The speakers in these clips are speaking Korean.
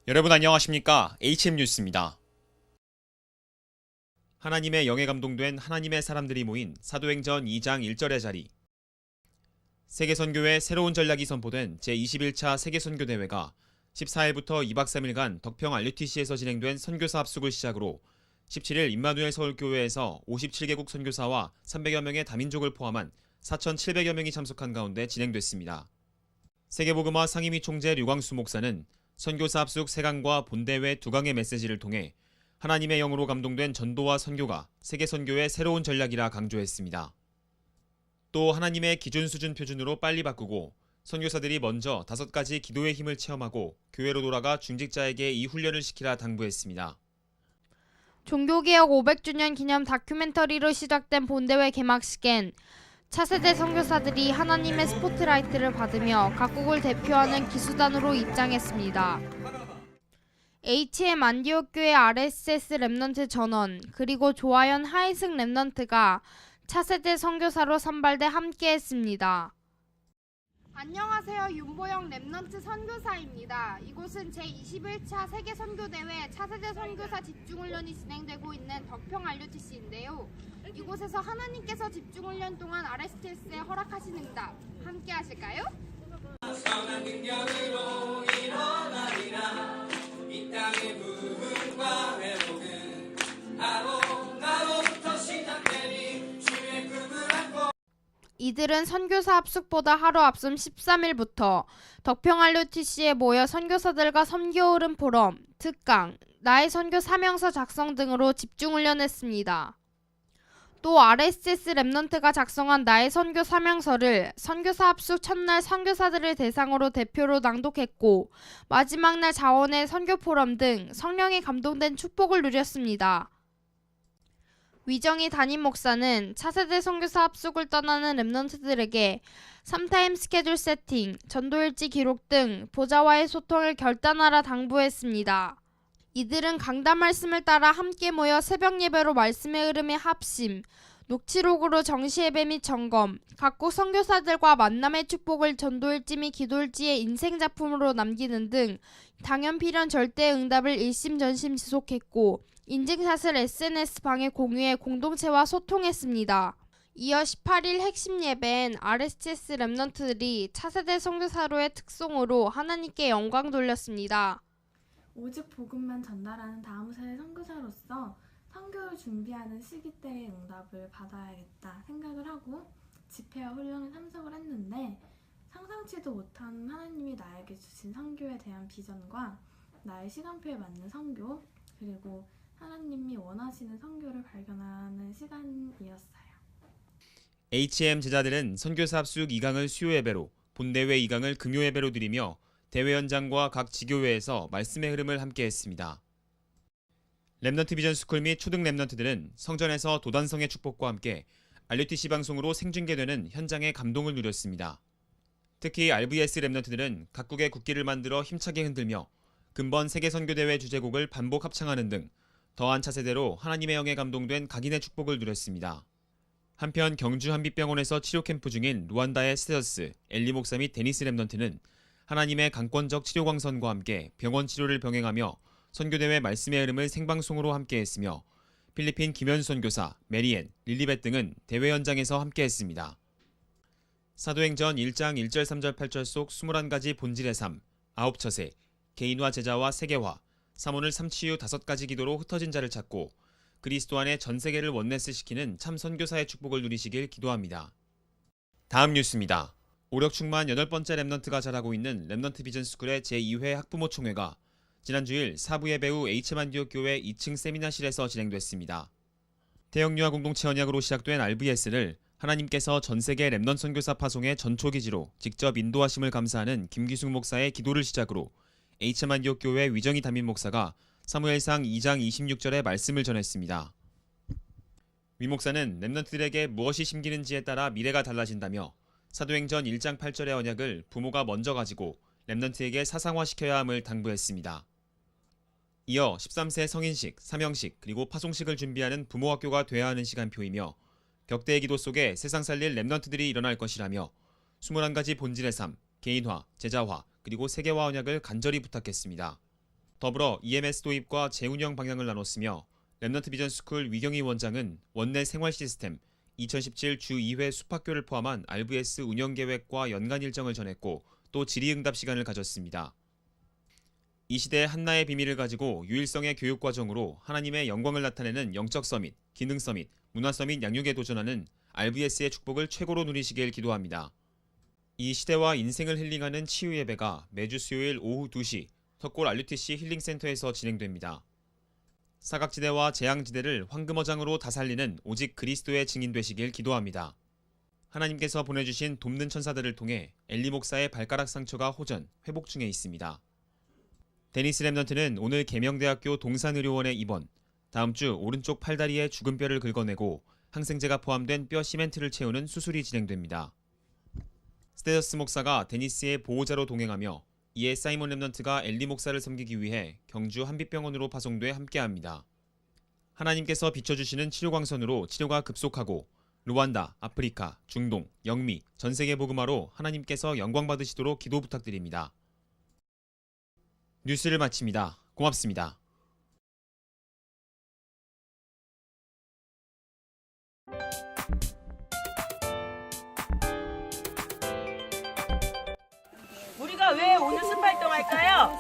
여러분 안녕하십니까? HM뉴스입니다. 하나님의 영에 감동된 하나님의 사람들이 모인 사도행전 2장 1절의 자리. 세계선교회 새로운 전략이 선포된 제21차 세계선교대회가 14일부터 2박 3일간 덕평 RUTC에서 진행된 선교사 합숙을 시작으로 17일 임마누엘 서울교회에서 57개국 선교사와 300여 명의 다민족을 포함한 4,700여 명이 참석한 가운데 진행됐습니다. 세계복음화 상임위 총재 류광수 목사는 선교사 합숙 3강과 본대회 2강의 메시지를 통해 하나님의 영으로 감동된 전도와 선교가 세계선교의 새로운 전략이라 강조했습니다. 또 하나님의 기준 수준 표준으로 빨리 바꾸고 선교사들이 먼저 5가지 기도의 힘을 체험하고 교회로 돌아가 중직자에게 이 훈련을 시키라 당부했습니다. 종교개혁 500주년 기념 다큐멘터리로 시작된 본대회 개막식엔 차세대 선교사들이 하나님의 스포트라이트를 받으며 각국을 대표하는 기수단으로 입장했습니다. HM 안디옥 교회 RSS 랩넌트 전원 그리고 조아연 하이승 랩넌트가 차세대 선교사로 선발돼 함께했습니다. 안녕하세요. 윤보영 랩넌트 선교사입니다. 이곳은 제21차 세계선교대회 차세대 선교사 집중훈련이 진행되고 있는 덕평 RUTC인데요. 이곳에서 하나님께서 집중훈련 동안 RSS에 허락하신 응답 함께 하실까요? 선한 능력으로 일어나리라. 이 땅의 부흥과 회복은 나로부터 시작되니 주의 꿈을 안고. 이들은 선교사 합숙보다 하루 앞선 13일부터 덕평 RUTC에 모여 선교사들과 선교흐름 포럼, 특강, 나의 선교 사명서 작성 등으로 집중훈련했습니다. 또 RSS 랩넌트가 작성한 나의 선교 사명서를 선교사 합숙 첫날 선교사들을 대상으로 대표로 낭독했고 마지막 날 자원의 선교 포럼 등 성령에 감동된 축복을 누렸습니다. 위정희 담임 목사는 차세대 선교사 합숙을 떠나는 랩넌트들에게 3타임 스케줄 세팅, 전도일지 기록 등 보좌와의 소통을 결단하라 당부했습니다. 이들은 강단 말씀을 따라 함께 모여 새벽 예배로 말씀의 흐름에 합심, 녹취록으로 정시 예배 및 점검, 각국 선교사들과 만남의 축복을 전도일지 및 기도일지의 인생 작품으로 남기는 등 당연 필연 절대 응답을 일심전심 지속했고 인증샷을 SNS방에 공유해 공동체와 소통했습니다. 이어 18일 핵심 예배엔 RSS 랩넌트들이 차세대 선교사로의 특송으로 하나님께 영광 돌렸습니다. 오직 복음만 전달하는 다음 세대 선교사로서 선교를 준비하는 시기 때의 응답을 받아야겠다 생각을 하고 집회와 훈련에 참석을 했는데 상상치도 못한 하나님이 나에게 주신 선교에 대한 비전과 나의 시간표에 맞는 선교 그리고 하나님이 원하시는 선교를 발견하는 시간이었어요. HM 제자들은 선교사 합숙 2강을 수요 예배로, 본대회 2강을 금요 예배로 드리며 대회 현장과 각 지교회에서 말씀의 흐름을 함께했습니다. 랩넌트 비전 스쿨 및 초등 랩넌트들은 성전에서 도단성의 축복과 함께 RUTC 방송으로 생중계되는 현장의 감동을 누렸습니다. 특히 RVS 랩넌트들은 각국의 국기를 만들어 힘차게 흔들며 근본 세계선교대회 주제곡을 반복 합창하는 등 더한 차세대로 하나님의 영에 감동된 각인의 축복을 누렸습니다. 한편 경주 한빛병원에서 치료 캠프 중인 루안다의 스테더스, 엘리 목사 및 데니스 랩넌트는 하나님의 강권적 치료광선과 함께 병원 치료를 병행하며 선교대회 말씀의 흐름을 생방송으로 함께했으며 필리핀 김현수 선교사, 메리앤, 릴리벳 등은 대회 현장에서 함께했습니다. 사도행전 1장 1절 3절 8절 속 21가지 본질의 삶, 9처세, 개인화 제자와 세계화, 사모를 삼치 후 5가지 기도로 흩어진 자를 찾고 그리스도 안에 전 세계를 원네스시키는 참 선교사의 축복을 누리시길 기도합니다. 다음 뉴스입니다. 오력 충만 8번째 랩넌트가 자라고 있는 랩넌트 비전 스쿨의 제2회 학부모 총회가 지난 주일 사부 예배 후 HM 안디옥 교회 2층 세미나실에서 진행됐습니다. 태영유아 공동체 언약으로 시작된 RVS를 하나님께서 전세계 랩넌트 선교사 파송의 전초기지로 직접 인도하심을 감사하는 김기숙 목사의 기도를 시작으로 HM 안디옥 교회 위정희 담임 목사가 사무엘상 2장 26절의 말씀을 전했습니다. 위 목사는 랩넌트들에게 무엇이 심기는지에 따라 미래가 달라진다며 사도행전 1장 8절의 언약을 부모가 먼저 가지고 랩넌트에게 사상화시켜야 함을 당부했습니다. 이어 13세 성인식, 사명식, 그리고 파송식을 준비하는 부모학교가 돼야 하는 시간표이며 격대의 기도 속에 세상 살릴 랩넌트들이 일어날 것이라며 21가지 본질의 삶, 개인화, 제자화, 그리고 세계화 언약을 간절히 부탁했습니다. 더불어 EMS 도입과 재운영 방향을 나눴으며 렘넌트 비전 스쿨 위경희 원장은 원내 생활 시스템, 2017 주 2회 수학교를 포함한 RVS 운영 계획과 연간 일정을 전했고 또 질의응답 시간을 가졌습니다. 이 시대의 한나의 비밀을 가지고 유일성의 교육 과정으로 하나님의 영광을 나타내는 영적 서밋, 기능 서밋, 문화 서밋 양육에 도전하는 RVS의 축복을 최고로 누리시길 기도합니다. 이 시대와 인생을 힐링하는 치유 예배가 매주 수요일 오후 2시 턱골 RUTC 힐링센터에서 진행됩니다. 사각지대와 재앙지대를 황금어장으로 다살리는 오직 그리스도의 증인 되시길 기도합니다. 하나님께서 보내주신 돕는 천사들을 통해 엘리 목사의 발가락 상처가 호전, 회복 중에 있습니다. 데니스 렘넌트는 오늘 계명대학교 동산의료원에 입원, 다음 주 오른쪽 팔다리에 죽은 뼈를 긁어내고 항생제가 포함된 뼈 시멘트를 채우는 수술이 진행됩니다. 스테더스 목사가 데니스의 보호자로 동행하며 이에 사이먼 렘넌트가 엘리 목사를 섬기기 위해 경주 한빛병원으로 파송돼 함께합니다. 하나님께서 비춰주시는 치료광선으로 치료가 급속하고 루완다, 아프리카, 중동, 영미, 전세계 복음화로 하나님께서 영광 받으시도록 기도 부탁드립니다. 뉴스를 마칩니다. 고맙습니다. 우리가 왜 오늘 숲 활동할까요?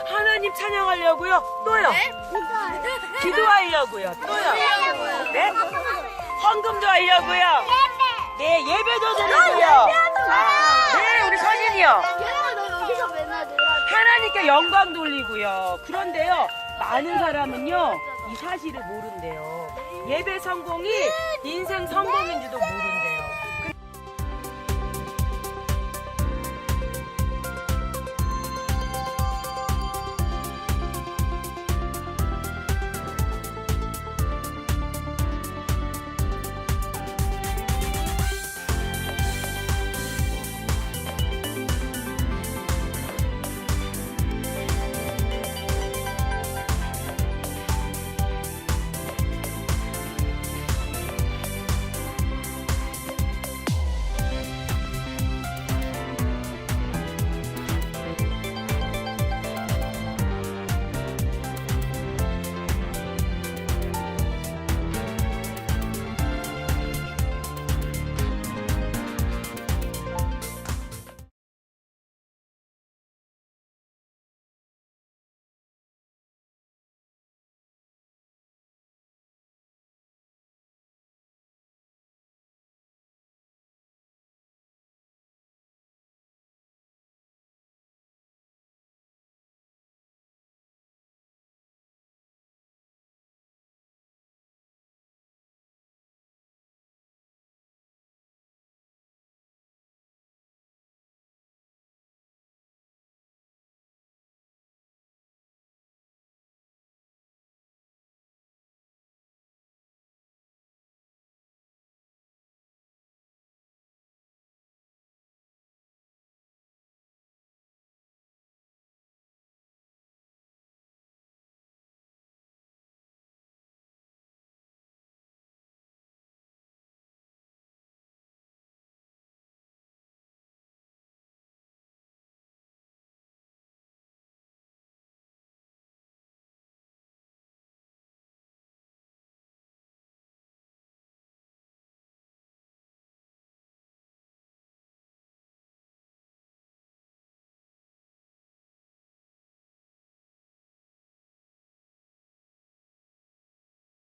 하나님 찬양하려고요. 또요. 기도하려고요. 또요. 네? 헌금도 하려고요. 네, 예배도 드리고요. 네, 우리 서진이요. 하나님께 영광 돌리고요. 그런데요, 많은 사람은요, 이 사실을 모른대요. 예배 성공이 인생 성공인지도 모른대요.